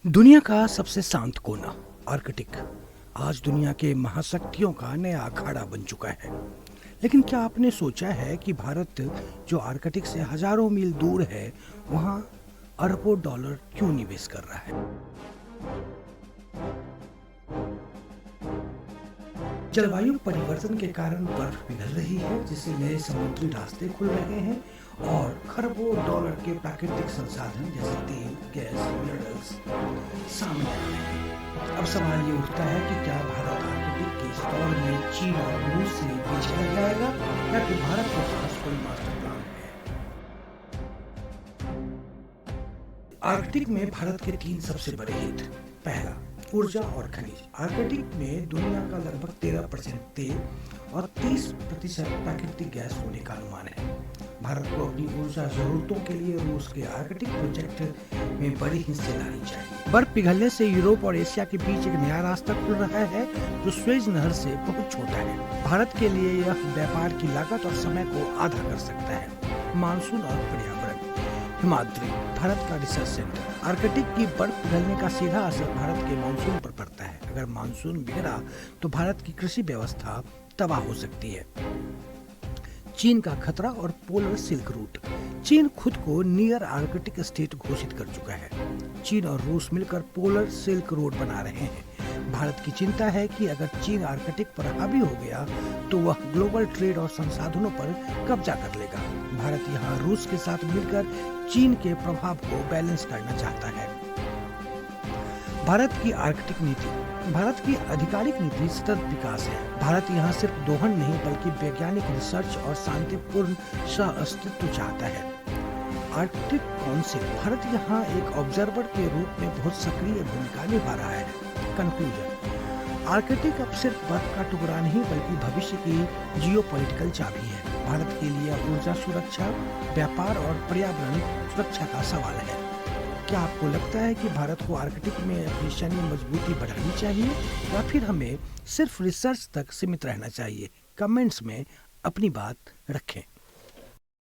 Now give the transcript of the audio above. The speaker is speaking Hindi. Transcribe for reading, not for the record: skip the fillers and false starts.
दुनिया का सबसे शांत कोना आर्कटिक आज दुनिया के महाशक्तियों का नया अखाड़ा बन चुका है। लेकिन क्या आपने सोचा है कि भारत जो आर्कटिक से हजारों मील दूर है वहां अरबों डॉलर क्यों निवेश कर रहा है? जलवायु परिवर्तन के कारण बर्फ पिघल रही है, जिससे नए समुद्री रास्ते खुल रहे हैं और खरबों डॉलर के प्राकृतिक संसाधन जैसे तेल, गैस, मिनरल्स सामने आ रहे हैं। अब सवाल ये उठता है कि क्या भारत आर्कटिक के इस दौर में चीन और रूस से पीछे रह जाएगा या फिर भारत के पास कोई मास्टर प्लान है? आर्कटिक में भारत के 3 सबसे बड़े हित। पहला, ऊर्जा और खनिज। आर्कटिक में दुनिया का लगभग 13% तेल और 30% प्राकृतिक गैस होने का अनुमान है। भारत को अपनी ऊर्जा जरूरतों के लिए रूस के आर्कटिक प्रोजेक्ट में बड़ी हिस्सेदारी चाहिए। बर्फ पिघलने से यूरोप और एशिया के बीच एक नया रास्ता खुल रहा है जो स्वेज नहर से बहुत छोटा है। भारत के लिए यह व्यापार की लागत और समय को आधा कर सकता है। मानसून और पर्यावरण। हिमाद्री, भारत का रिसर्च सेंटर। आर्कटिक की बर्फ पिघलने का सीधा असर भारत के मानसून पर पड़ता है। अगर मानसून बिगड़ा तो भारत की कृषि व्यवस्था तबाह हो सकती है। चीन का खतरा और पोलर सिल्क रूट। चीन खुद को नियर आर्कटिक स्टेट घोषित कर चुका है। चीन और रूस मिलकर पोलर सिल्क रोड बना रहे हैं। भारत की चिंता है कि अगर चीन आर्कटिक पर हावी हो गया तो वह ग्लोबल ट्रेड और संसाधनों पर कब्जा कर लेगा। भारत यहाँ रूस के साथ मिलकर चीन के प्रभाव को बैलेंस करना चाहता है। भारत की आर्कटिक नीति। भारत की आधिकारिक नीति सतत विकास है। भारत यहाँ सिर्फ दोहन नहीं बल्कि वैज्ञानिक रिसर्च और शांतिपूर्ण सह अस्तित्व चाहता है। Arctic council. भारत यहाँ एक ऑब्जर्वर के रूप में बहुत सक्रिय भूमिका निभा रहा है। कंक्लूजन, आर्कटिक अब सिर्फ बर्फ का टुकड़ा नहीं बल्कि भविष्य की जियोपॉलिटिकल चाबी है। भारत के लिए ऊर्जा सुरक्षा, व्यापार और पर्यावरण सुरक्षा का सवाल है। क्या आपको लगता है कि भारत को आर्कटिक में अपनी सैन्य मजबूती बढ़ानी चाहिए या फिर हमें सिर्फ रिसर्च तक सीमित रहना चाहिए? कमेंट्स में अपनी बात रखें।